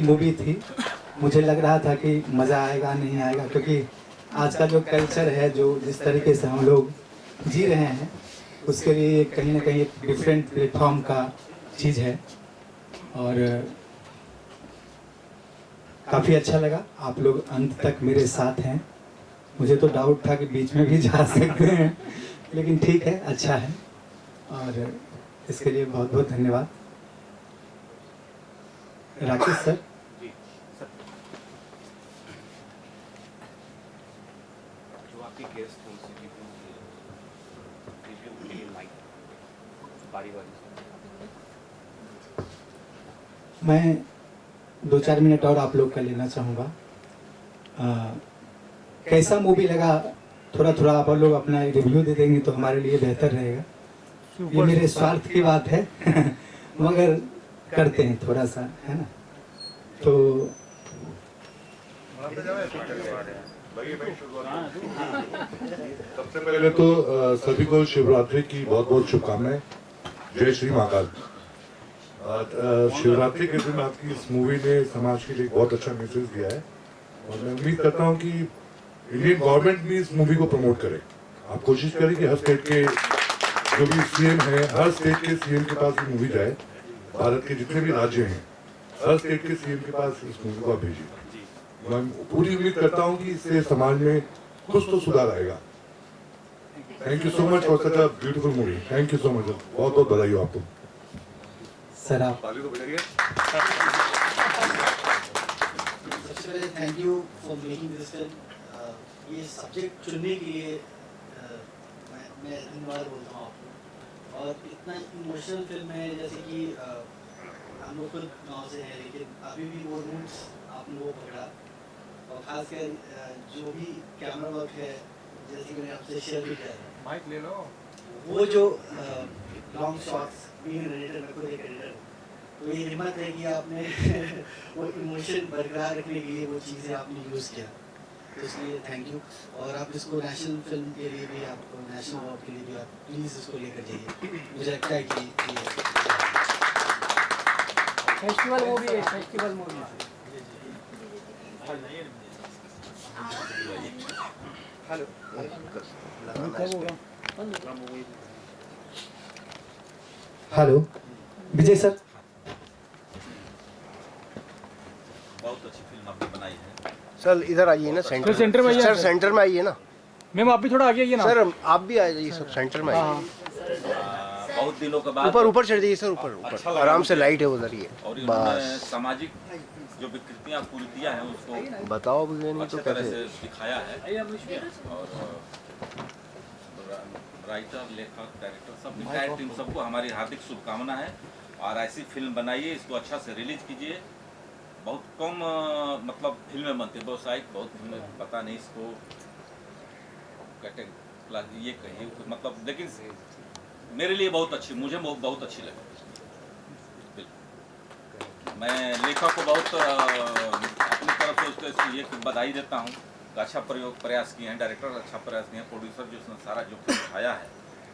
Movie थी। मुझे लग रहा था कि मज़ा आएगा नहीं आएगा, क्योंकि आज का जो कल्चर है, जो जिस तरीके से हम लोग जी रहे हैं, उसके लिए कहीं ना कहीं एक डिफरेंट प्लेटफॉर्म का चीज़ है। और काफ़ी अच्छा लगा, आप लोग अंत तक मेरे साथ हैं। मुझे तो डाउट था कि बीच में भी जा सकते हैं, लेकिन ठीक है, अच्छा है, और इसके लिए बहुत बहुत धन्यवाद। राकेश सर, जो आपके गेस्ट हैं उनसे रिव्यू लाइक बारी बारी मैं 2-4 मिनट और आप लोग का लेना चाहूँगा। कैसा मूवी लगा, थोड़ा थोड़ा आप लोग अपना रिव्यू दे देंगे तो हमारे लिए बेहतर रहेगा। ये मेरे स्वार्थ की बात है मगर करते हैं थोड़ा सा, है ना। तो सबसे पहले तो सभी को शिवरात्रि की बहुत बहुत शुभकामनाएं। जय श्री महाकाल। शिवरात्रि के दिन आपकी इस मूवी ने समाज के लिए बहुत अच्छा मैसेज दिया है, और मैं उम्मीद करता हूं कि इंडियन गवर्नमेंट भी इस मूवी को प्रमोट करे। आप कोशिश करें कि हर स्टेट के जो भी सीएम है, हर स्टेट के सीएम के पास ये मूवी जाए। भारत के जितने भी राज्य हैं, हर स्टेट के सीएम के पास इस मूवी को आप भेजिए। मैं पूरी उम्मीद करता हूं कि इससे समाज में कुछ तो सुधार आएगा। Thank you so much for such a beautiful movie. Thank you so much, बहुत बहुत बधाई हो आपको। सर आप सबसे पहले thank you for making this film. ये सब्जेक्ट चुनने के लिए मैं धन्यवाद बोलता हूँ आपको। और इतना इमोशनल फिल्म है, जैसे कि हम लोग खुद गाँव से हैं, लेकिन अभी भी वो रूट्स आपने वो पकड़ा। और खासकर जो भी कैमरा वर्क है, जैसे कि मैंने आपसे शेयर भी किया था, माइक ले लो। वो जो लॉन्ग शॉट्स, बीइंग एडिटर, मैं खुद एक एडिटर हूँ, तो ये हिम्मत है कि आपने वो इमोशन बरकरार रखने के लिए वो चीज़ें आपने यूज़ किया, तो इसलिए थैंक यू। और आप इसको नेशनल फिल्म के लिए भी, आपको नेशनल अवार्ड के लिए भी आप प्लीज़ इसको लेकर जाइए। मुझे लगता है कि फेस्टिवल मूवी है, फेस्टिवल मूवी। हेलो विजय सर। बहुत अच्छी फिल्म आपने बनाई है। सर इधर आइए ना, सेंटर सेंटर में आइए। सर सेंटर में आइए ना। मैम आप भी थोड़ा आगे आइए ना। सर आप भी आ जाइए, सब सेंटर में आइए। बहुत दिनों के बाद ऊपर ऊपर चढ़ जाइए सर, ऊपर अच्छा ऊपर लगा। आराम से, लाइट है उधर ही और है इन्होंने बस। सामाजिक जो विकृतियां कुरीतियां हैं उसको बताओ मुझे नहीं अच्छे तो तरह कैसे। से दिखाया है। और राइटर, लेखक, डायरेक्टर, सब एंटायर टीम, सबको हमारी हार्दिक शुभकामना है। और ऐसी फिल्म बनाइए, इसको अच्छा से रिलीज कीजिए। बहुत कम मतलब फिल्में बनती है, व्यावसायिक बहुत फिल्में, पता नहीं इसको कैटेगरी ये कहिए मतलब, लेकिन मेरे लिए बहुत अच्छी, मुझे बहुत अच्छी लगी। मैं लेखक को बहुत अपनी तरफ से उसको ये बधाई देता हूँ। अच्छा प्रयास किए हैं, डायरेक्टर अच्छा प्रयास किए हैं, प्रोड्यूसर जो उसने सारा जो फिल्म उठाया है,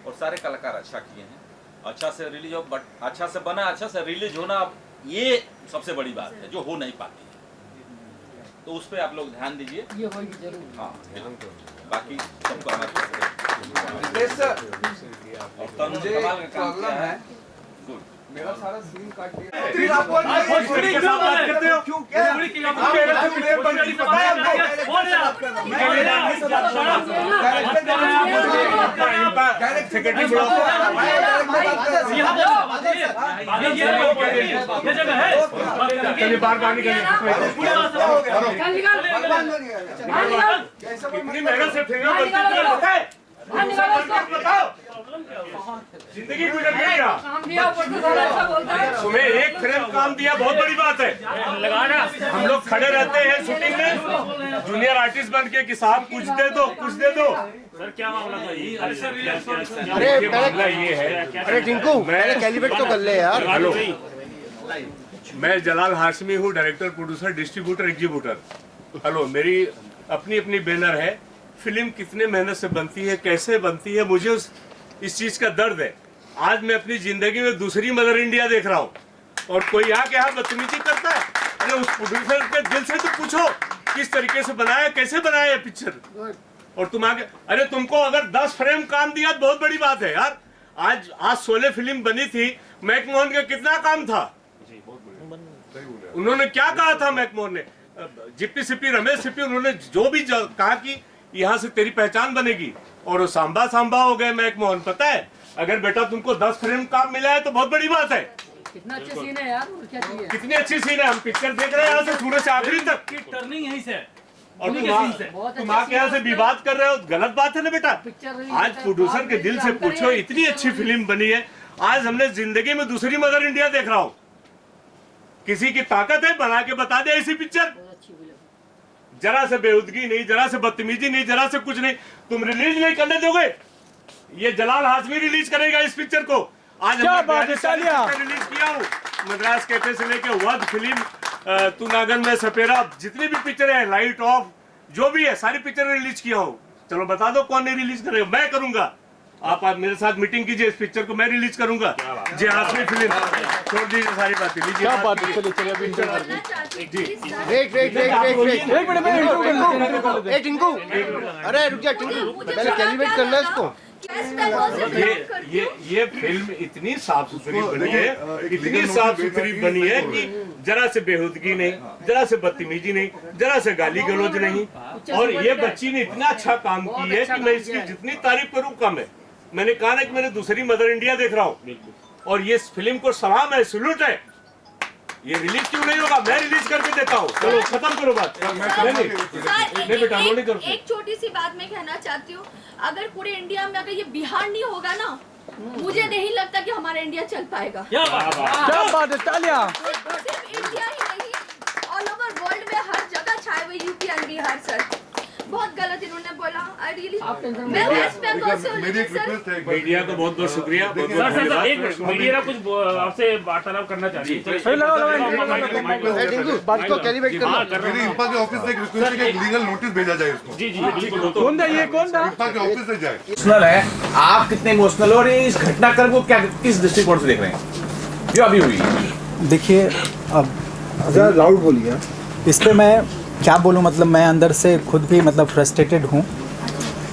और सारे कलाकार अच्छा किए हैं। अच्छा से रिलीज हो, बट अच्छा से बना, अच्छा से रिलीज होना, ये सबसे बड़ी बात है जो हो नहीं पाती है। तो उस पर आप लोग ध्यान दीजिए। ये होगी जरूर। हाँ, बाकी सबको हमारे और तनु कमाल का काम किया है। गुड। मेरा सारा सीन काट दिया। कितनी मेहनत से फिल्में बनती है, जिंदगी गुजर गई ना। तुम्हें एक फ्रेम काम दिया, बहुत बड़ी बात है। लगाना हम लोग खड़े रहते हैं शूटिंग में, जूनियर आर्टिस्ट बन के कि साहब कुछ दे दो, कुछ दे दो। सर क्या मामला था ये? अरे मामला ये है, अरे टिंकू पहले कैलिब्रेट तो कर ले यार। हेलो, मैं जलाल हाशमी हूँ, director, producer, distributor, executor. Hello, मेरी अपनी अपनी बैनर है। फिल्म कितने मेहनत से बनती है, कैसे बनती है, मुझे इस चीज का दर्द है। आज मैं अपनी जिंदगी में दूसरी मदर इंडिया देख रहा हूँ, और कोई यहाँ के यहाँ बदतमीजी करता है। अरे उस प्रोड्यूसर के दिल से तो पूछो किस तरीके से बनाया, कैसे बनाया ये पिक्चर। और तुम आगे, अरे तुमको अगर 10 फ्रेम काम दिया तो बहुत बड़ी बात है यार। आज शोले फिल्म बनी थी, मैकमोहन का कितना काम था, उन्होंने क्या कहा था मैकमोहन ने, जिप्पी सिप्पी रमेश सिप्पी, उन्होंने जो भी कहा कि यहाँ से तेरी पहचान बनेगी, और वो सांबा सांबा हो गए मैकमोहन। पता है अगर बेटा तुमको 10 फ्रेम काम मिला है तो बहुत बड़ी बात है। कितना अच्छा सीन है यार, और क्या चाहिए। कितनी अच्छी सीन है, हम पिक्चर देख रहे हैं यहाँ से शुरू से आखिरी तक। टर्निंग यहीं से, और बहुत तुम अच्छा आके यहाँ से विवाद कर रहे हो, गलत बात है ना बेटा। पिक्चर आज प्रोड्यूसर के दिल से पूछो, इतनी अच्छी फिल्म बनी है। आज हमने जिंदगी में दूसरी मदर इंडिया देख रहा हूँ। किसी की ताकत है बना के बता दे ऐसी पिक्चर, जरा से बेहुदगी नहीं, जरा से बदतमीजी नहीं, जरा से कुछ नहीं। तुम रिलीज नहीं करने दोगे, ये जलाल हाशमी रिलीज करेगा इस पिक्चर को। आज हमने रिलीज किया हूँ, मद्रास कैफे से लेके वध फिल्म, तू नागन में सपेरा, जितनी भी पिक्चर है, लाइट ऑफ, जो भी है सारी पिक्चर रिलीज किया हूँ। चलो बता दो कौन नहीं रिलीज करेगा, मैं करूंगा। आप मेरे साथ मीटिंग कीजिए, इस पिक्चर को मैं रिलीज करूंगा। जी हाशमी फिल्म, छोड़ दीजिए सारी बातें, लीजिए टिंकू, अरे रुक जा टिंकू, पहले कैलिब्रेट करना है इसको। ये फिल्म इतनी साफ सुथरी बनी है, इतनी साफ सुथरी बनी है कि जरा से बेहुदगी नहीं, जरा से बदतमीजी नहीं, जरा से गाली गलौज नहीं। और ये बच्ची ने इतना अच्छा काम की है कि मैं इसकी जितनी तारीफ करूं कम है। मैंने कहा ना कि मैंने दूसरी मदर इंडिया देख रहा हूँ, और ये फिल्म को सलाम है, सैल्यूट है। ये रिलीज क्यों नहीं होगा, मैं रिलीज करके देता हूँ। चलो खत्म करो बात। नहीं बेटा, नहीं करो। एक छोटी सी बात मैं कहना चाहती हूँ, अगर पूरे इंडिया में अगर ये बिहार नहीं होगा ना, मुझे नहीं लगता कि हमारा इंडिया चल पाएगा। क्या बात है, तालियां। सिर्फ इंडिया ही नहीं, ऑल ओवर वर्ल्ड में हर जगह छाए हुए यूपी एंड बिहार। सर बहुत गलत इन्होंने बोला। आई रियली, मैं वेस्ट बंगाल से हूँ सर। मीडिया का बहुत बहुत शुक्रिया। मीडिया कुछ आपसे वार्तालाप करना चाहिए। इसको कैलिब्रेट करना। मेरी इंपा के ऑफिस से एक रिक्वेस्ट है कि लीगल नोटिस भेजा जाए इसको। जी बिल्कुल। कौन था ये, कौन था? इंपा के ऑफिस से जाए। इमोशनल है, आप कितने इमोशनल हो, और इस घटनाक्रम को क्या किस दृष्टिकोण से देख रहे हैं जो अभी हुई? देखिए, अब लाउड बोलिए। इस पे मैं क्या बोलूँ, मतलब मैं अंदर से खुद भी मतलब फ्रस्ट्रेटेड हूँ।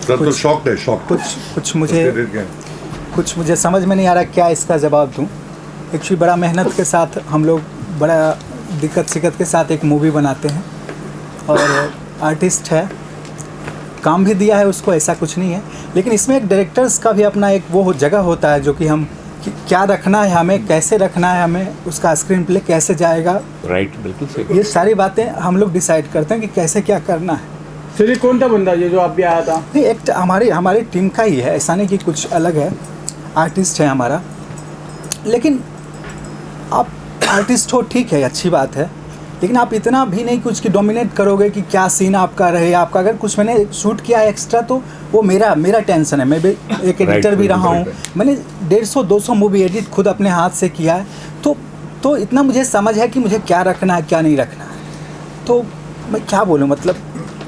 सर तो शॉक्ड है, शॉक। कुछ मुझे समझ में नहीं आ रहा क्या इसका जवाब दूँ। एक्चुअली बड़ा मेहनत के साथ हम लोग, बड़ा दिक्कत शिकत के साथ एक मूवी बनाते हैं, और आर्टिस्ट है, काम भी दिया है उसको, ऐसा कुछ नहीं है। लेकिन इसमें एक डायरेक्टर्स का भी अपना एक वो जगह होता है, जो कि हम क्या रखना है, हमें कैसे रखना है, हमें उसका स्क्रीन प्ले कैसे जाएगा। राइट, बिल्कुल सही। ये सारी बातें हम लोग डिसाइड करते हैं कि कैसे क्या करना है। फिर ये कौन था बंदा ये जो आप भी आया था? नहीं, एक हमारी टीम का ही है, ऐसा नहीं कि कुछ अलग है। आर्टिस्ट है हमारा, लेकिन आप आर्टिस्ट हो ठीक है, अच्छी बात है, लेकिन आप इतना भी नहीं कुछ कि डोमिनेट करोगे कि क्या सीन आपका रहे। आपका अगर कुछ मैंने शूट किया है एक्स्ट्रा, तो वो मेरा टेंशन है। मैं भी एक एडिटर भी रहा हूँ, मैंने 150-200 मूवी एडिट खुद अपने हाथ से किया है, तो इतना मुझे समझ है कि मुझे क्या रखना है क्या नहीं रखना है। तो मैं क्या बोलूँ, मतलब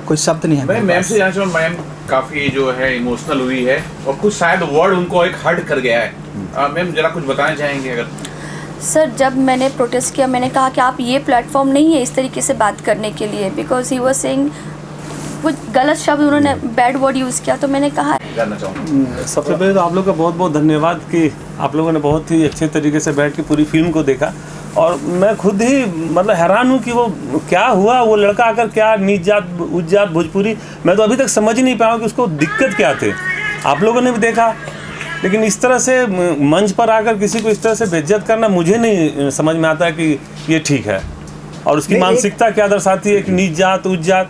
कोई शब्द नहीं है। मैं मैम से जानना चाहूँ, मैम काफ़ी जो है इमोशनल हुई है, और कुछ शायद वर्ड उनको एक हर्ट कर गया है। मैम जरा कुछ बताना चाहेंगे अगर? सर, जब मैंने प्रोटेस्ट किया, मैंने कहा कि आप ये प्लेटफॉर्म नहीं है इस तरीके से बात करने के लिए, बिकॉज ही वाज सेइंग कुछ गलत शब्द, उन्होंने बैड वर्ड यूज़ किया। तो मैंने कहा, जानना चाहूँगा सबसे पहले तो आप लोग का बहुत बहुत धन्यवाद कि आप लोगों ने बहुत ही अच्छे तरीके से बैठ के पूरी फिल्म को देखा। और मैं खुद ही मतलब हैरान हूँ कि वो क्या हुआ, वो लड़का आकर क्या नीच जात उच्च जात भोजपुरी, मैं तो अभी तक समझ ही नहीं पाया कि उसको दिक्कत क्या थे। आप लोगों ने भी देखा, लेकिन इस तरह से मंच पर आकर किसी को इस तरह से बेइज्जत करना मुझे नहीं समझ में आता है कि ये ठीक है। और उसकी मानसिकता क्या दर्शाती है कि नीच जात उच्च जात।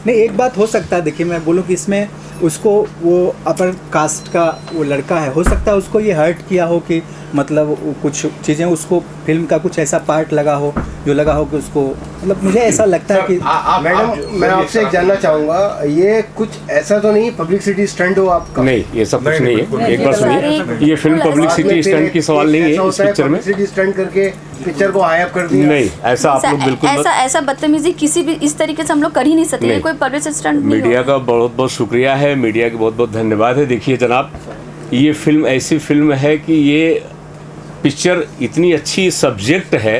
नहीं, एक बात हो सकता है, देखिए मैं बोलूँ कि इसमें उसको वो अपर कास्ट का वो लड़का है, हो सकता है उसको ये हर्ट किया हो कि मतलब कुछ चीज़ें उसको फिल्म का कुछ ऐसा पार्ट लगा हो जो लगा हो कि उसको, मतलब मुझे ऐसा लगता है कि मैडम मैं आपसे एक जानना चाहूँगा, ये कुछ ऐसा तो नहीं पब्लिसिटी स्टंट हो आपका? नहीं, ये सब कुछ नहीं है। एक बार सुनिए, ये फिल्म पब्लिसिटी स्टंट की सवाल नहीं है इस पिक्चर में। पब्लिसिटी स्टंट करके पिक्चर को हाई अप कर दिया? नहीं, ऐसा आप लोग बिल्कुल ऐसा बदतमीजी किसी भी इस तरीके से हम लोग कर ही नहीं सकते। कोई पब्लिसिटी स्टंट नहीं। मीडिया का बहुत बहुत शुक्रिया है, मीडिया का बहुत बहुत धन्यवाद है। देखिए जनाब, ये फिल्म ऐसी फिल्म है कि ये पिक्चर इतनी अच्छी सब्जेक्ट है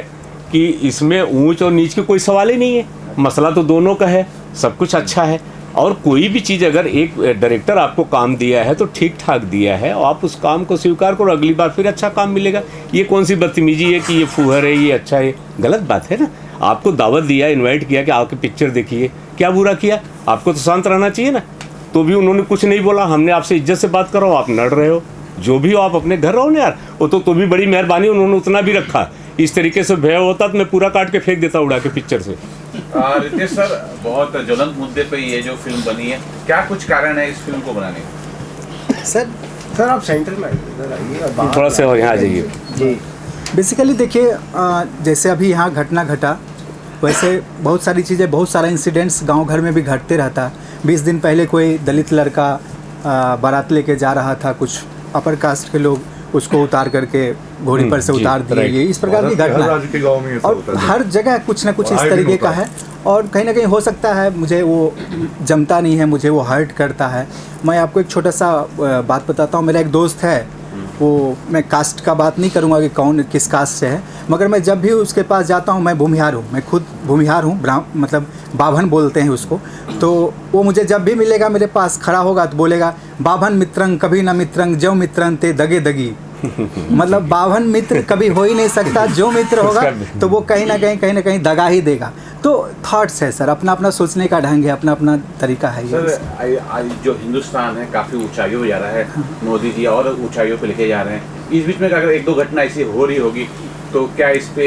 कि क्योंकि इसमें ऊंच और नीच के कोई सवाल ही नहीं है, मसला तो दोनों का है, सब कुछ अच्छा है। और कोई भी चीज़ अगर एक डायरेक्टर आपको काम दिया है तो ठीक ठाक दिया है और आप उस काम को स्वीकार करो, अगली बार फिर अच्छा काम मिलेगा। ये कौन सी बदतमीजी है कि ये फूहर है, ये अच्छा है, गलत बात है ना। आपको दावत दिया, इनवाइट किया कि आके पिक्चर देखिए, क्या बुरा किया? आपको तो शांत रहना चाहिए ना। तो भी उन्होंने कुछ नहीं बोला, हमने आपसे इज्जत से बात करो, आप लड़ रहे हो। जो भी हो आप अपने घर रहो ना यार। वो तो भी बड़ी मेहरबानी, उन्होंने उतना भी रखा। इस तरीके से भय होता तो मैं पूरा काट के फेंक देता उड़ा के पिक्चर से। रितेश सर, बहुत ज्वलंत मुद्दे पे ये जो फिल्म बनी है, क्या कुछ कारण है इस फिल्म को बनाने का? सर आप सेंटर में आइए, थोड़ा सा यहाँ आ जाइए जी। बेसिकली देखिए, जैसे अभी यहाँ घटना घटा, वैसे बहुत सारी चीज़ें, बहुत सारा इंसिडेंट्स गांव घर में भी घटते रहता है। 20 दिन पहले कोई दलित लड़का बारात लेके जा रहा था, कुछ अपर कास्ट के लोग उसको उतार करके घोड़ी पर से उतार दिए। ये इस प्रकार की घटना है और हर जगह कुछ ना कुछ इस तरीके का है। और कहीं ना कहीं हो सकता है मुझे वो जमता नहीं है, मुझे वो हर्ट करता है। मैं आपको एक छोटा सा बात बताता हूँ। मेरा एक दोस्त है, वो, मैं कास्ट का बात नहीं करूँगा कि कौन किस कास्ट से है, मगर मैं जब भी उसके पास जाता हूँ, मैं भूमिहार हूँ, मैं खुद भूमिहार हूँ, मतलब बाभन बोलते हैं उसको। तो वो मुझे जब भी मिलेगा, मेरे पास खड़ा होगा तो बोलेगा, बाभन मित्रंग कभी न मित्रंग, जो मित्रंग ते दगे दगी। मतलब बाभन मित्र कभी हो ही नहीं सकता, जो मित्र होगा तो वो कहीं ना कहीं दगा ही देगा। तो थॉट्स है सर, अपना अपना सोचने का ढंग है, अपना अपना तरीका है। सर, जो हिंदुस्तान है काफ़ी ऊंचाइयों पे जा रहा है, मोदी जी और ऊंचाइयों पे लेके जा रहे हैं। इस बीच में अगर एक दो घटना ऐसी हो रही होगी तो क्या इस पे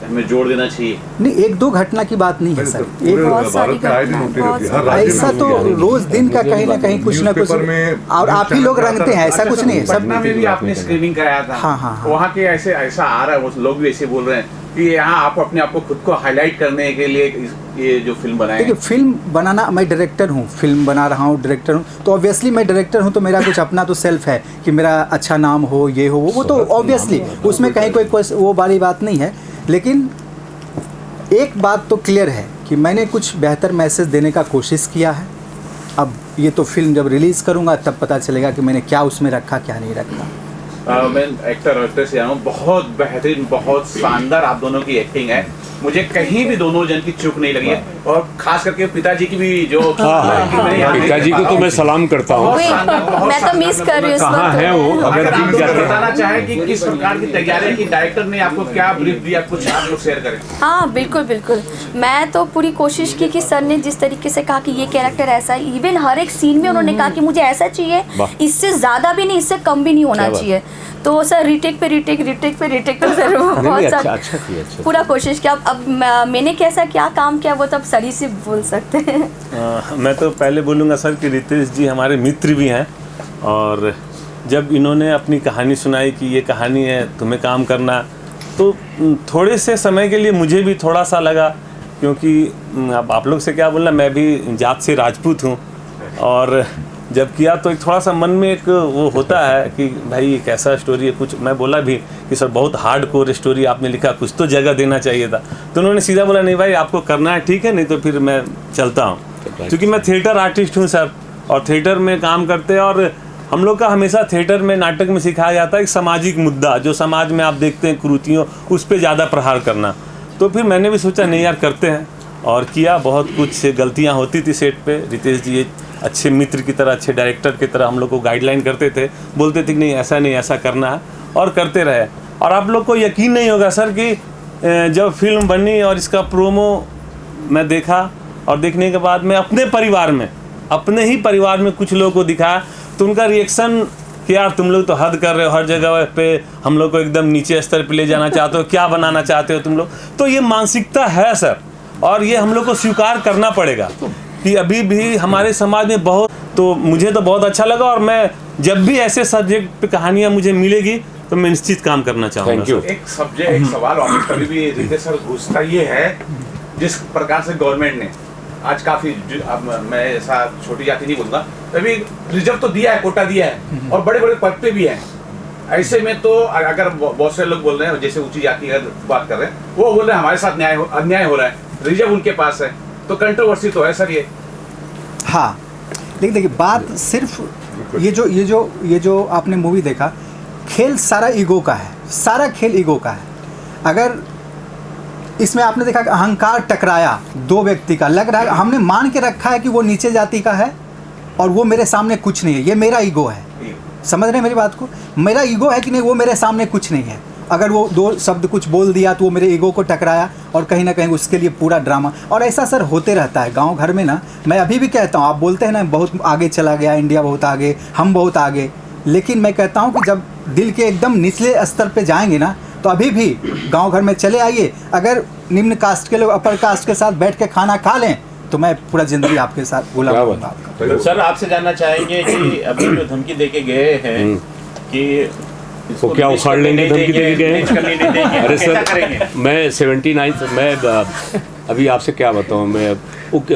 हमें जोड़ देना चाहिए? नहीं, एक दो घटना की बात नहीं है सर, एक बहुत सारी घटना, ऐसा तो रोज दिन का कहीं ना कहीं कुछ ना कुछ, और आप ही लोग रंगते हैं, ऐसा कुछ नहीं है। पटना में भी आपने स्क्रीनिंग कराया था। हाँ। वहाँ के ऐसा आ रहा है, वो लोग भी ऐसे बोल रहे हैं कि यहाँ आप अपने आप को खुद को हाईलाइट करने के लिए ये जो फिल्म बनाए। देखिए, फिल्म बनाना, मैं डायरेक्टर हूँ, फिल्म बना रहा हूँ, डायरेक्टर हूँ, तो ऑब्वियसली मैं डायरेक्टर हूँ तो मेरा कुछ अपना तो सेल्फ है कि मेरा अच्छा नाम हो, ये हो वो तो ऑब्वियसली उसमें कहीं कोई वो बड़ी बात नहीं है। लेकिन एक बात तो क्लियर है कि मैंने कुछ बेहतर मैसेज देने का कोशिश किया है। अब ये तो फिल्म जब रिलीज़ करूँगा तब पता चलेगा कि मैंने क्या उसमें रखा, क्या नहीं रखा। मैं एक्टर से हूँ, बहुत बेहतरीन, बहुत शानदार आप दोनों की एक्टिंग है। मुझे कहीं भी दोनों जन की चूक नहीं लगी है, और खास करके पिताजी की भी जो पिताजी को तो मैं सलाम करता हूँ। मैं तो मिस कर रही हूँ। कहाँ है वो? अगर आप बताना चाहें कि किस प्रकार की तैयारी की, डायरेक्टर ने आपको क्या ब्रीफ दिया, कुछ आप लोग शेयर करें। हाँ बिल्कुल। मैं तो पूरी कोशिश की कि सर ने जिस तरीके से कहा कि ये कैरेक्टर ऐसा है, इवन हर एक सीन में उन्होंने कहा कि मुझे ऐसा चाहिए, इससे ज़्यादा भी नहीं, इससे कम भी नहीं होना चाहिए। तो सर रिटेक पे रिटेक तो सर बहुत अच्छा पूरा कोशिश किया। अब मैंने कैसा क्या काम किया वो तब सर ही से बोल सकते हैं। मैं तो पहले बोलूँगा सर कि रितेश जी हमारे मित्र भी हैं, और जब इन्होंने अपनी कहानी सुनाई कि ये कहानी है, तुम्हें काम करना, तो थोड़े से समय के लिए मुझे भी थोड़ा सा लगा, क्योंकि अब आप लोग से क्या बोलना, मैं भी जात से राजपूत हूँ, और जब किया तो एक थोड़ा सा मन में एक वो होता है कि भाई ये कैसा स्टोरी है। कुछ मैं बोला भी कि सर बहुत हार्ड कोर स्टोरी आपने लिखा, कुछ तो जगह देना चाहिए था। तो उन्होंने सीधा बोला, नहीं भाई आपको करना है, ठीक है, नहीं तो फिर मैं चलता हूँ। क्योंकि मैं थिएटर आर्टिस्ट हूँ सर, और थिएटर में काम करते हैं, और हम लोग का हमेशा थिएटर में, नाटक में सिखाया जाता है एक सामाजिक मुद्दा, जो समाज में आप देखते हैं कुरीतियों, उस पर ज़्यादा प्रहार करना। तो फिर मैंने भी सोचा नहीं यार करते हैं, और किया। बहुत कुछ गलतियाँ होती थी सेट पे। रितेश जी अच्छे मित्र की तरह, अच्छे डायरेक्टर की तरह हम लोग को गाइडलाइन करते थे, बोलते थे कि नहीं ऐसा नहीं, ऐसा करना है, और करते रहे। और आप लोग को यकीन नहीं होगा सर कि जब फिल्म बनी और इसका प्रोमो मैं देखा, और देखने के बाद मैं अपने ही परिवार में कुछ लोगों को दिखाया, तो उनका रिएक्शन कि यार तुम लोग तो हद कर रहे हो, हर जगह पे हम लोग को एकदम नीचे स्तर पे ले जाना चाहते हो, क्या बनाना चाहते हो तुम लोग। तो ये मानसिकता है सर, और ये हम लोग को स्वीकार करना पड़ेगा कि अभी भी हमारे समाज में बहुत, तो मुझे तो बहुत अच्छा लगा, और मैं जब भी ऐसे सब्जेक्ट पे कहानियाँ मुझे मिलेगी तो मैं निश्चित काम करना चाहूँगा। एक सवाल ऑफिस कभी भी रितेश सर घुसता ये है, जिस प्रकार से गवर्नमेंट ने आज काफी, मैं ऐसा छोटी जाति नहीं बोलूँगा, तभी रिजर्व तो दिया है, कोटा दिया है, और बड़े बड़े पद पे भी है। ऐसे में तो अगर बहुत से लोग बोल रहे हैं, जैसे ऊंची जाति की बात कर रहे हैं, वो बोल रहे हैं हमारे साथ अन्याय हो रहा है, रिजर्व उनके पास है, तो कंट्रोवर्सी तो है सर ये। हाँ, लेकिन देखिए बात सिर्फ ये जो आपने मूवी देखा, खेल सारा ईगो का है, सारा खेल ईगो का है। अगर इसमें आपने देखा कि अहंकार टकराया दो व्यक्ति का, लग रहा है हमने मान के रखा है कि वो नीचे जाति का है और वो मेरे सामने कुछ नहीं है, ये मेरा ईगो है। समझ रहे हैं मेरी बात को? मेरा ईगो है कि नहीं, वो मेरे सामने कुछ नहीं है। अगर वो दो शब्द कुछ बोल दिया तो वो मेरे ईगो को टकराया और कहीं ना कहीं उसके लिए पूरा ड्रामा। और ऐसा सर होते रहता है गांव घर में ना। मैं अभी भी कहता हूँ, आप बोलते हैं ना बहुत आगे चला गया, इंडिया बहुत आगे, हम बहुत आगे, लेकिन मैं कहता हूँ कि जब दिल के एकदम निचले स्तर पे जाएंगे ना तो अभी भी गांव घर में चले आइए, अगर निम्न कास्ट के लोग अपर कास्ट के साथ बैठ के खाना खा लें तो मैं पूरा जिंदगी आपके साथ गुलाम रहूंगा आपका। तो सर आपसे जानना चाहेंगे कि अभी जो धमकी देके गए हैं कि वो क्या उखाड़ लेंगे, धमकी देके गए? अरे सर मैं 79 मैं अभी आपसे क्या बताऊँ मैं, ओके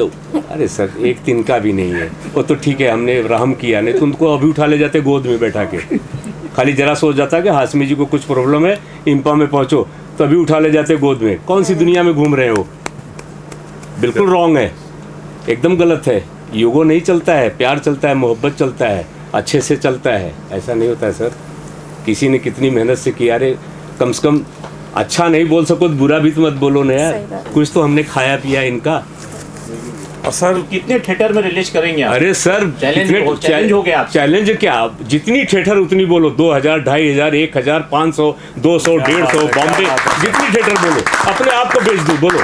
अरे सर एक दिन का भी नहीं है वो तो ठीक है, हमने रहम किया, नहीं तो उनको अभी उठा ले जाते गोद में बैठा के। खाली जरा सोच जाता कि हाशमी जी को कुछ प्रॉब्लम है, इम्पा में पहुँचो, तो अभी उठा ले जाते गोद में। कौन सी दुनिया में घूम रहे हो? बिल्कुल रॉन्ग है, एकदम गलत है। ईगो नहीं चलता है, प्यार चलता है, मोहब्बत चलता है, अच्छे से चलता है। ऐसा नहीं होता है सर। किसी ने कितनी मेहनत से किया, अरे कम से कम अच्छा नहीं बोल सको तो बुरा भी तो मत बोलो ना यार, कुछ तो हमने खाया पिया इनका। और सर कितने थिएटर में रिलीज करेंगे आप? अरे सर चैलेंज हो गया। चैलेंज क्या, जितनी थिएटर उतनी बोलो, 2000, 2500, 1000, 500, 200, 150, बॉम्बे जितनी थिएटर बोलो, अपने आप को बेच दो, बोलो।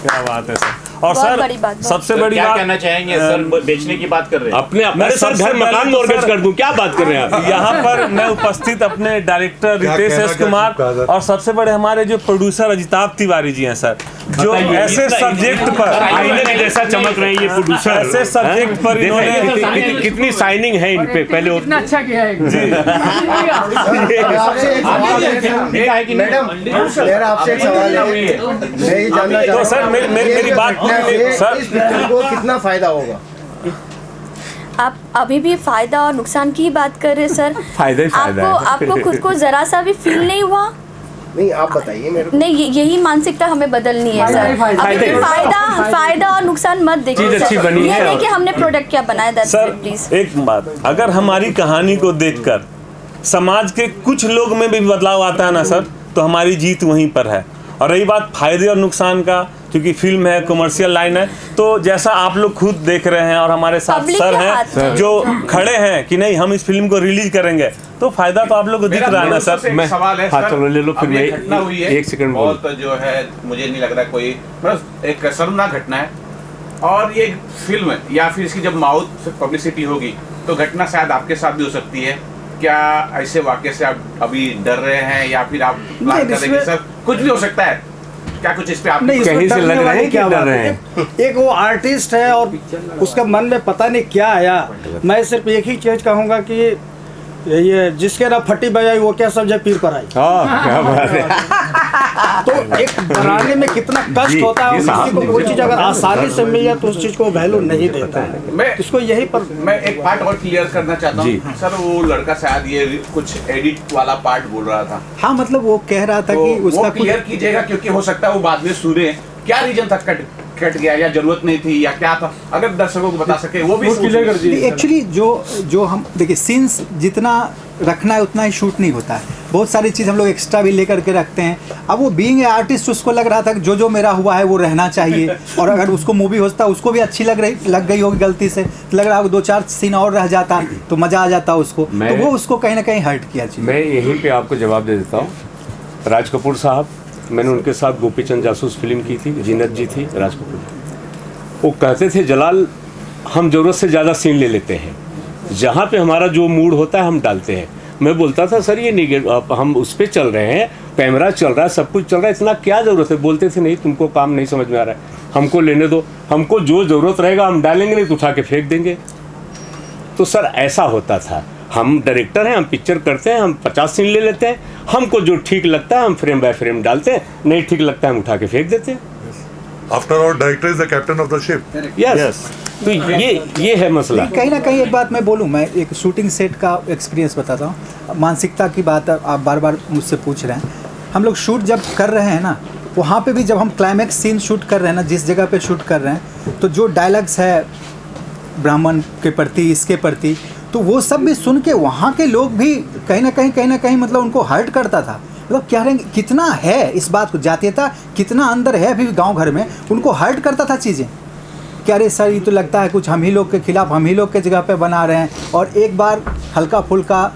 क्या बात है सर। और बहुत सर बड़ी बात, सबसे बड़ी क्या बात कहना चाहेंगे सर, बेचने की बात कर रहे हैं अपने अपने सर घर मकान मॉर्गेज कर दूं, क्या बात कर रहे हैं आप? यहाँ पर मैं उपस्थित अपने डायरेक्टर रितेश एस कुमार और सबसे बड़े हमारे जो प्रोड्यूसर अजिताभ तिवारी जी हैं सर, जो ऐसे सब्जेक्ट पर आईने के जैसा चमक रहे हैं ये प्रोड्यूसर। ऐसे सब्जेक्ट पर इन्होंने कितनी साइनिंग है इन पे, पहले इतना अच्छा किया है जी। मैडम मेरा आपसे एक सवाल है, मैं ये जानना तो सर मेरी बात सर, इस पिक्चर को कितना फायदा होगा? आप अभी भी फायदा और नुकसान की बात कर रहे हैं सर। फायदा ही फायदा है। आपको खुद को जरा सा भी फील नहीं हुआ? नहीं आप बताइए मेरे को। नहीं, यही मानसिकता हमें बदलनी है सर। अभी भी फायदा और नुकसान मत देखिए चीज़ अच्छी सर, बनी ये है। नहीं कि हमने प्रोडक्ट क्या बनाया, दैट्स सर इट प्लीज। एक बात, अगर हमारी कहानी को देखकर समाज के कुछ लोग में भी बदलाव आता है ना सर, तो हमारी जीत वहीं पर है। और रही बात फायदे और नुकसान का, क्योंकि फिल्म है, कमर्शियल लाइन है, तो जैसा आप लोग खुद देख रहे हैं और हमारे साथ Public सर के हाथ हैं में। जो खड़े हैं कि नहीं हम इस फिल्म को रिलीज करेंगे, तो फायदा तो आप लोग को दिख रहा है ना सर। मैं सवाल है हाँ, सर, चलो ले लो, फिर अब ये मैं घटना हुई है, एक सेकंड बहुत जो है मुझे नहीं लग रहा कोई, बस एक शर्मनाक घटना है। और ये फिल्म है या फिर इसकी जब माउथ पब्लिसिटी होगी तो घटना शायद आपके साथ भी हो सकती है। क्या ऐसे वाक्य से आप अभी डर रहे हैं या फिर आप प्लान कर रहे हैं? सर कुछ भी हो सकता है, क्या कुछ इस पे आप कहीं से लग रहा है, क्या डर रहे हैं? एक वो आर्टिस्ट है और उसका मन में पता नहीं क्या आया। मैं सिर्फ एक ही चीज कहूँगा कि ये जिसके ना फटी बजाई वो क्या समझे पीर पर आई। क्या बात है। तो एक बनाने में कितना कष्ट होता है, किसी को कोई चीज अगर आसानी से मिल जाए तो उस चीज को वैल्यू नहीं देता है। मैं इसको यही पर मैं एक पार्ट और क्लियर करना चाहता हूँ सर। वो लड़का शायद ये कुछ एडिट वाला पार्ट बोल रहा था। हाँ मतलब वो कह रहा था कि तो उसका वो क्लियर कीजिएगा, क्योंकि हो सकता है वो बाद में सुने क्या रीजन था, कट गया या जरूरत नहीं थी या क्या था, अगर दर्शकों को बता सके वो भी क्लियर कर दीजिए। एक्चुअली जो हम देखिए सीन्स जितना रखना है उतना ही शूट नहीं होता है, बहुत सारी चीज़ हम लोग एक्स्ट्रा भी लेकर के रखते हैं। अब वो बीइंग ए आर्टिस्ट उसको लग रहा था कि जो मेरा हुआ है वो रहना चाहिए, और अगर उसको मूवी होता उसको भी अच्छी लग गई होगी गलती से, तो लग रहा होगा 2-4 सीन और रह जाता तो मज़ा आ जाता उसको, तो वो उसको कहीं ना कहीं हर्ट किया चीज़। मैं यहीं पे आपको जवाब दे देता हूँ। राज कपूर साहब, मैंने उनके साथ गोपीचंद जासूस फिल्म की थी, जीनत जी थी, राज कपूर, वो कहते थे जलाल हम ज़रूरत से ज़्यादा सीन ले लेते हैं, जहाँ पे हमारा जो मूड होता है हम डालते हैं। मैं बोलता था सर ये हम उस पर चल रहे हैं, कैमरा चल रहा है, सब कुछ चल रहा है, इतना क्या ज़रूरत है? बोलते थे नहीं तुमको काम नहीं समझ में आ रहा है, हमको लेने दो, हमको जो ज़रूरत रहेगा हम डालेंगे, नहीं तो उठा के फेंक देंगे। तो सर ऐसा होता था। हम डायरेक्टर हैं, हम पिक्चर करते हैं, हम 50 सीन ले लेते हैं, हमको जो ठीक लगता है हम फ्रेम बाय फ्रेम डालते हैं, नहीं ठीक लगता है हम उठा के फेंक देते हैं। After all, director is the captain of the ship. Yes. तो ये है मसला। कहीं ना कहीं एक बात मैं बोलूँ, मैं एक शूटिंग सेट का एक्सपीरियंस बताता हूँ। मानसिकता की बात आप बार बार मुझसे पूछ रहे हैं। हम लोग शूट जब कर रहे हैं ना, वहाँ पे भी जब हम क्लाइमैक्स सीन शूट कर रहे हैं ना, जिस जगह पे शूट कर रहे हैं, तो जो डायलॉग्स है ब्राह्मण के प्रति, इसके प्रति, तो वो सब भी सुन के वहाँ के लोग भी कहीं ना कहीं मतलब उनको हर्ट करता था। मतलब क्या रहेंगे, कितना है इस बात को, जातीयता कितना अंदर है अभी भी गांव घर में, उनको हर्ट करता था चीज़ें कि अरे सर ये तो लगता है कुछ हम ही लोग के खिलाफ, हम ही लोग के जगह पे बना रहे हैं। और एक बार हल्का फुल्का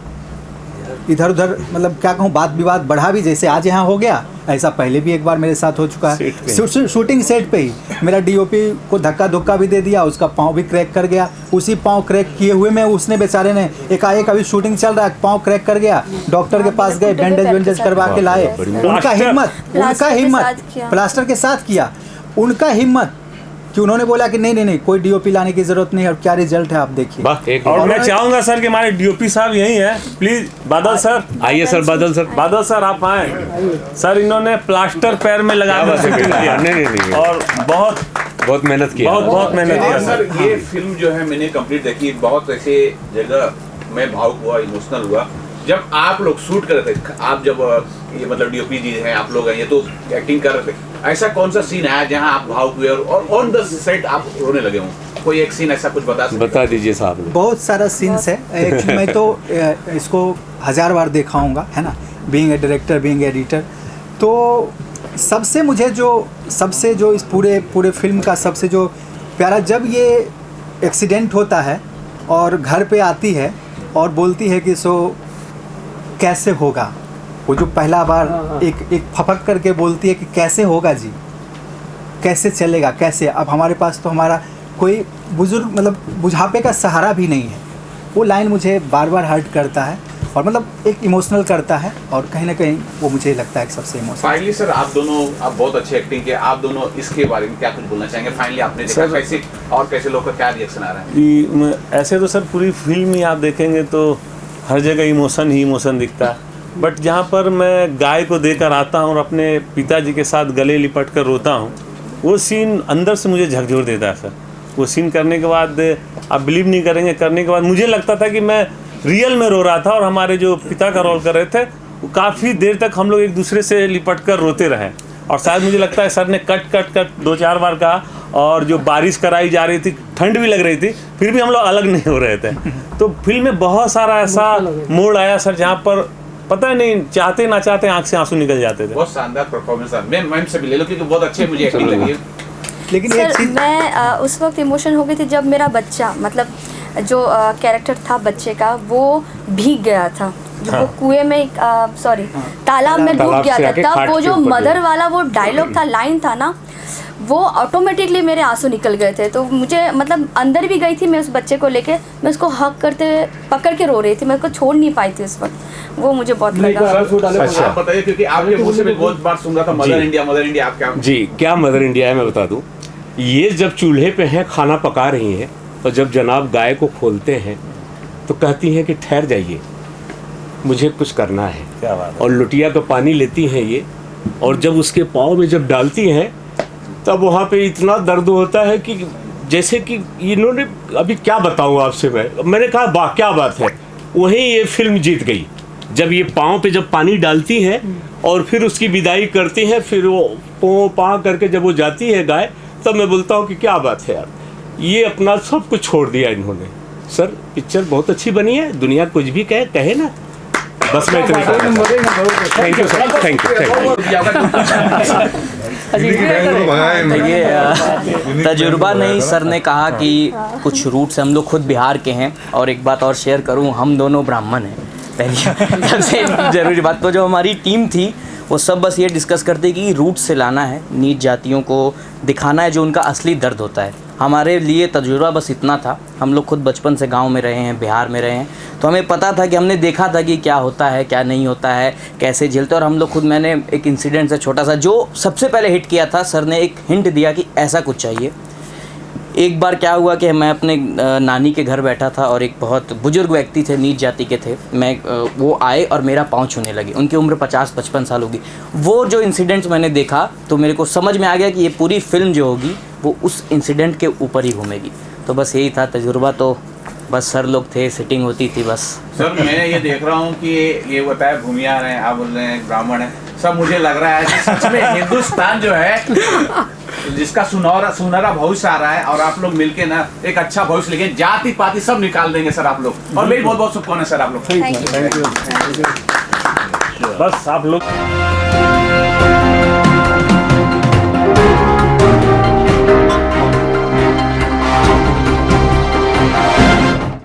इधर उधर मतलब क्या कहूँ बात विवाद बढ़ा भी, जैसे आज यहाँ हो गया, ऐसा पहले भी एक बार मेरे साथ हो चुका है। शूटिंग सेट पे ही मेरा डीओपी को धक्का धुक्का भी दे दिया, उसका पाँव भी क्रैक कर गया। उसी पाँव क्रैक किए हुए में उसने बेचारे ने एकाएक, अभी शूटिंग चल रहा है, पाँव क्रैक कर गया, डॉक्टर के पास गए, बैंडेज वेंडेज करवा के लाए। उनका हिम्मत प्लास्टर के साथ किया, उनका हिम्मत कि उन्होंने बोला कि नहीं कोई डीओपी लाने की जरूरत नहीं है। और क्या रिजल्ट है आप देखिए। और मैं चाहूंगा सर कि हमारे डीओपी साहब यही हैं, प्लीज बादल सर आइए सर, बादल सर आप आए सर। इन्होंने प्लास्टर पैर में लगा कर शूटिंग किया, नहीं और बहुत मेहनत किया, बहुत मेहनत किया सर। ये फिल्म जो है मैंने कंप्लीट देखी, बहुत ऐसे जगह मैं भावुक हुआ, इमोशनल हुआ जब आप लोग शूट कर रहे थे। आप जब ये मतलब डीओपी जी हैं, आप लोग हैं, ये तो एक्टिंग कर रहे थे, ऐसा कौन सा सीन है जहां आप भावुक हुए और ऑन द सेट आप रोने लगे हों? कोई एक सीन ऐसा कुछ बता दीजिए साहब। बहुत सारा सीन्स है एक्चुअली, मैं तो इसको 1000 बार देखा हूँगा, है ना, being a director, being editor. तो सबसे जो इस पूरे फिल्म का सबसे जो प्यारा, जब ये एक्सीडेंट होता है और घर पे आती है और बोलती है कि सो कैसे होगा, वो जो पहला बार एक फपक करके बोलती है कि कैसे होगा जी, कैसे चलेगा, कैसे, अब हमारे पास तो हमारा कोई बुजुर्ग मतलब बुढ़ापे का सहारा भी नहीं है। वो लाइन मुझे बार बार हर्ट करता है और मतलब एक इमोशनल करता है, और कहीं ना कहीं वो मुझे लगता है कि सबसे इमोशनल। फाइनली सर, आप बहुत अच्छे एक्टिंग किए, आप दोनों इसके बारे में क्या कुछ बोलना चाहेंगे? फाइनली आपने देखा कैसे और कैसे लोगों का क्या रिएक्शन आ रहा है? ऐसे तो सर पूरी फिल्म ही आप देखेंगे तो हर जगह इमोशन ही इमोशन दिखता है, बट जहाँ पर मैं गाय को देकर आता हूँ और अपने पिताजी के साथ गले लिपट कर रोता हूँ, वो सीन अंदर से मुझे झकझोर देता है सर। वो सीन करने के बाद आप बिलीव नहीं करेंगे, करने के बाद मुझे लगता था कि मैं रियल में रो रहा था, और हमारे जो पिता का रोल कर रहे थे वो काफ़ी देर तक हम लोग एक दूसरे से लिपट कर रोते रहे। और शायद मुझे लगता है सर ने कट 2-4 बार कहा, और जो बारिश कराई जा रही थी, ठंड भी लग रही थी, फिर भी हम लोग अलग नहीं हो रहे थे। तो फिल्म में बहुत सारा ऐसा मोड़ आया सर जहाँ पर पता नहीं चाहते ना चाहते आंख से आंसू निकल जाते थे। बहुत शानदार परफॉर्मेंस है, मैं मैम से भी ले लो क्योंकि बहुत अच्छे मुझे एक्टिंग लगी है। लेकिन सर मैं उस वक्त इमोशन हो गई थी जब मेरा बच्चा, मतलब जो कैरेक्टर था बच्चे का, वो भीग गया था, जो वो कुएं में तालाब में डूब गया था। तब वो जो मदर वाला वो डायलॉग था, लाइन था ना, वो ऑटोमेटिकली मेरे आंसू निकल गए थे। तो मुझे मतलब अंदर भी गई थी मैं उस बच्चे को लेके, मैं उसको हक करते पकड़ के रो रही थी, मैं उसको छोड़ नहीं पाई थी उस वक्त। वो मुझे बहुत लगा। अच्छा आप बताइए, क्योंकि आपके मुंह से भी बहुत बार सुन रहा था मदर इंडिया आप क्या? जी, क्या मदर इंडिया है मैं बता दूं। ये जब चूल्हे पे हैं, खाना पका रही हैं, और जब जनाब गाय को खोलते हैं तो कहती हैं कि ठहर जाइए, मुझे कुछ करना है। क्या बात है। और लुटिया का पानी लेती हैं ये, और जब उसके पाँव में जब डालती हैं तब वहाँ पे इतना दर्द होता है कि जैसे कि इन्होंने, अभी क्या बताऊँ आपसे, मैंने कहा वाह क्या बात है। वहीं ये फिल्म जीत गई, जब ये पाँव पे जब पानी डालती हैं और फिर उसकी विदाई करती हैं, फिर वो पाँव करके जब वो जाती है गाय, तब मैं बोलता हूँ कि क्या बात है यार, ये अपना सब कुछ छोड़ दिया इन्होंने। सर पिक्चर बहुत अच्छी बनी है, दुनिया कुछ भी कहे ना, बस मैं इतना thank you sir, thank you. ये तजुर्बा नहीं, सर ने कहा कि कुछ रूट्स हम लोग खुद बिहार के हैं, और एक बात और शेयर करूं, हम दोनों ब्राह्मण हैं। पहली सबसे ज़रूरी बात, तो जो हमारी टीम थी वो सब बस ये डिस्कस करते कि रूट से लाना है, नीच जातियों को दिखाना है जो उनका असली दर्द होता है। हमारे लिए तजुर्बा बस इतना था, हम लोग खुद बचपन से गांव में रहे हैं, बिहार में रहे हैं, तो हमें पता था कि हमने देखा था कि क्या होता है क्या नहीं होता है, कैसे झेलते। और हम लोग खुद, मैंने एक इंसिडेंट से छोटा सा जो सबसे पहले हिट किया था, सर ने एक हिंट दिया कि ऐसा कुछ चाहिए। एक बार क्या हुआ कि मैं अपने नानी के घर बैठा था और एक बहुत बुजुर्ग व्यक्ति थे, नीच जाति के थे, वो आए और मेरा पाँव छूने लगे। उनकी उम्र 50-55 साल होगी। वो जो इंसिडेंट्स मैंने देखा तो मेरे को समझ में आ गया कि ये पूरी फिल्म जो होगी वो उस इंसिडेंट के ऊपर ही घूमेगी। तो बस यही था तजुर्बा, तो बस सर लोग थे, सिटिंग होती थी बस। सर मैं ये देख रहा हूँ कि ये बताया भूमियार हैं, आप बोल रहे हैं ब्राह्मण हैं, सब मुझे लग रहा है कि सच में हिंदुस्तान जो है जिसका सुनहरा भविष्य आ रहा है, और आप लोग मिलके ना एक अच्छा भविष्य लेके जाति पाति सब निकाल देंगे सर आप लोग। और मेरी बहुत बहुत शुभकामनाएं सर आप लोग। बस आप लोग